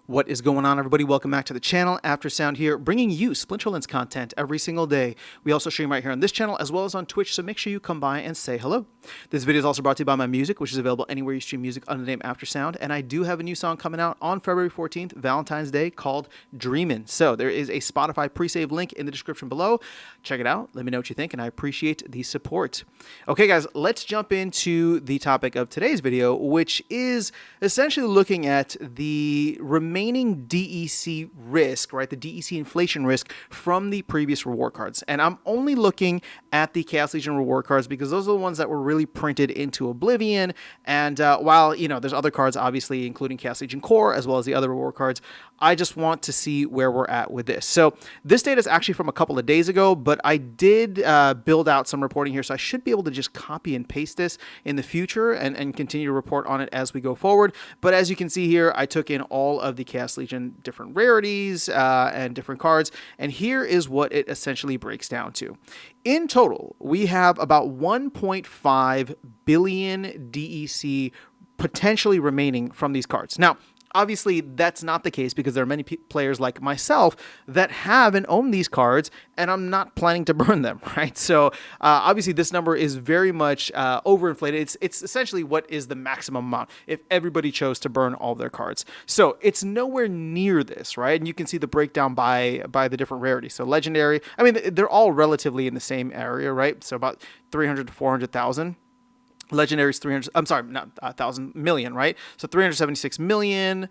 What is going on, everybody? Welcome back to the channel. After Sound here, bringing you Splinterlands content every single day. We also stream right here on this channel as well as on Twitch, so make sure you come by and say hello. This video is also brought to you by my music, which is available anywhere you stream music under the name After Sound, and I do have a new song coming out on February 14th, Valentine's Day, called Dreamin'. So there is a Spotify pre-save link in the description below. Check it out. Let me know what you think, and I appreciate the support. Okay, guys, let's jump into the topic of today's video, which is essentially looking at the remaining DEC risk, right? The DEC inflation risk from the previous reward cards. And I'm only looking at the Chaos Legion reward cards because those are the ones that were really printed into oblivion. And while, there's other cards, obviously, including Chaos Legion Core, as well as the other reward cards, I just want to see where we're at with this. So this data is actually from a couple of days ago, but I did build out some reporting here. So I should be able to just copy and paste this in the future and continue to report on it as we go forward. But as you can see here, I took in all of the Chaos Legion different rarities and different cards. And here is what it essentially breaks down to. In total, we have about 1.5 billion DEC potentially remaining from these cards. Now, obviously, that's not the case because there are many players like myself that have and own these cards, and I'm not planning to burn them, right? So obviously, this number is very much overinflated. It's essentially what is the maximum amount if everybody chose to burn all their cards. So it's nowhere near this, right? And you can see the breakdown by the different rarities. So legendary, I mean, they're all relatively in the same area, right? So about 300 to 400,000. Legendary is 300, I'm sorry, not 1,000 million, right? So 376 million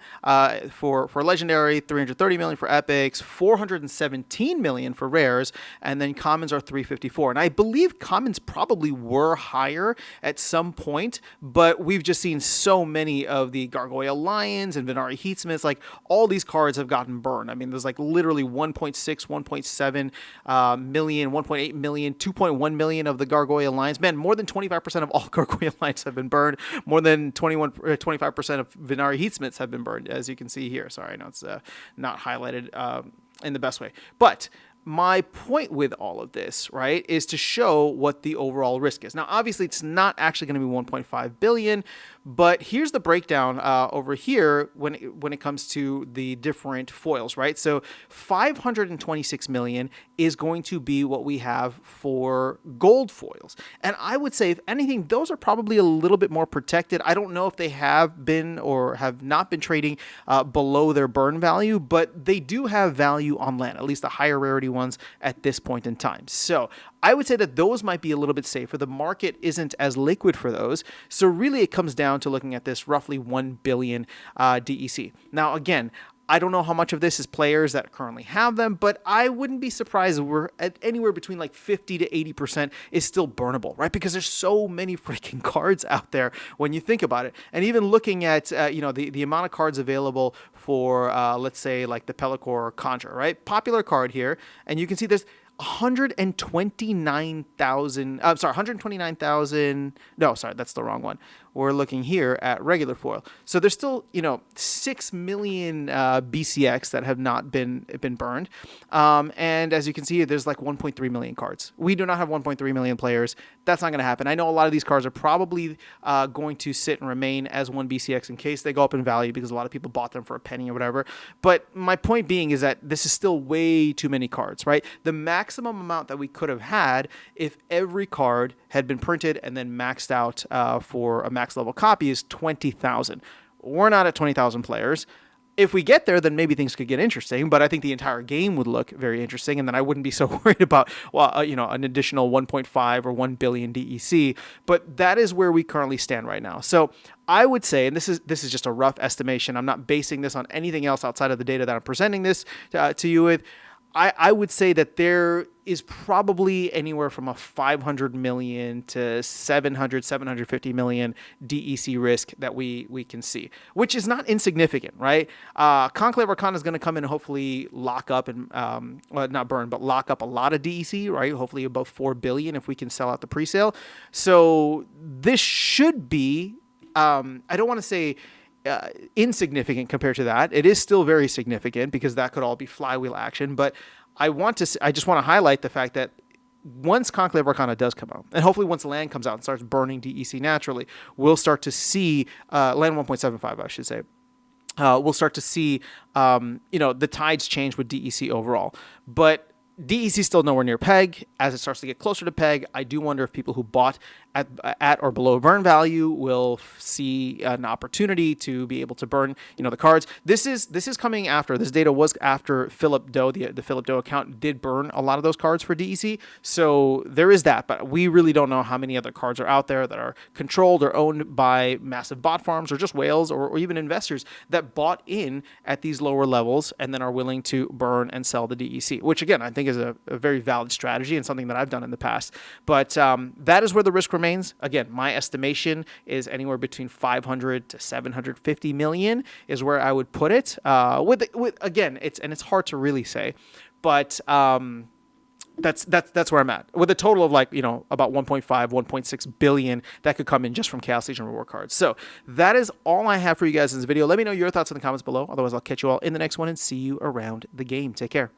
for Legendary, 330 million for Epics, 417 million for Rares, and then Commons are 354. And I believe Commons probably were higher at some point, but we've just seen so many of the Gargoyle Lions and Venari Heatsmiths, like all these cards have gotten burned. I mean, there's like literally 1.6, 1.7 million, 1.8 million, 2.1 million of the Gargoyle Lions. Man, more than 25% of all Gargoyle Lions have been burned. More than 25% of Venari Heatsmiths have been burned, as you can see here. Sorry, I know it's not highlighted in the best way. But my point with all of this, right, is to show what the overall risk is. Now, obviously, it's not actually going to be 1.5 billion, but here's the breakdown over here when it comes to the different foils, right? So 526 million is going to be what we have for gold foils. And I would say, if anything, those are probably a little bit more protected. I don't know if they have been or have not been trading below their burn value, but they do have value on land, at least the higher rarity ones at this point in time. So I would say that those might be a little bit safer. The market isn't as liquid for those. So really it comes down to looking at this roughly 1 billion DEC. Now, again, I don't know how much of this is players that currently have them, but I wouldn't be surprised if we're at anywhere between like 50 to 80% is still burnable, right? Because there's so many freaking cards out there when you think about it. And even looking at, the amount of cards available for, let's say, like the Pelacor Conjure, right? Popular card here. And you can see there's 129,000, no, sorry, that's the wrong one. We're looking here at regular foil. So there's still, 6 million BCX that have not been burned. And as you can see, there's like 1.3 million cards. We do not have 1.3 million players. That's not going to happen. I know a lot of these cards are probably going to sit and remain as 1 BCX in case they go up in value because a lot of people bought them for a penny or whatever. But my point being is that this is still way too many cards, right? The maximum amount that we could have had if every card had been printed and then maxed out for a max level copy is 20,000. We're not at 20,000 players. If we get there, then maybe things could get interesting, but I think the entire game would look very interesting, and then I wouldn't be so worried about, an additional 1.5 or 1 billion DEC, but that is where we currently stand right now. So I would say, and this is just a rough estimation, I'm not basing this on anything else outside of the data that I'm presenting this to you with, I would say that there is probably anywhere from a 500 million to 750 million DEC risk that we can see, which is not insignificant, right? Conclave Arcana is going to come in and hopefully lock up and, not burn, but lock up a lot of DEC, right? Hopefully above 4 billion if we can sell out the presale. So this should be, I don't want to say insignificant compared to that. It is still very significant because that could all be flywheel action. But I just want to highlight the fact that once Conclave Arcana does come out, and hopefully once land comes out and starts burning DEC naturally, we'll start to see land 1.75, I should say. we'll start to see, the tides change with DEC overall. But DEC is still nowhere near peg. As it starts to get closer to peg, I do wonder if people who bought at or below burn value will see an opportunity to be able to burn, the cards. This is coming after. This data was after Philip Doe, the Philip Doe account did burn a lot of those cards for DEC. So there is that, but we really don't know how many other cards are out there that are controlled or owned by massive bot farms or just whales or even investors that bought in at these lower levels and then are willing to burn and sell the DEC, which again, I think is a very valid strategy and something that I've done in the past. But that is where the risk remains. Again, my estimation is anywhere between 500 to 750 million is where I would put it. With again, it's hard to really say, but that's where I'm at with a total of about 1.5, 1.6 billion that could come in just from Chaos Legion reward cards. So that is all I have for you guys in this video. Let me know your thoughts in the comments below. Otherwise, I'll catch you all in the next one and see you around the game. Take care.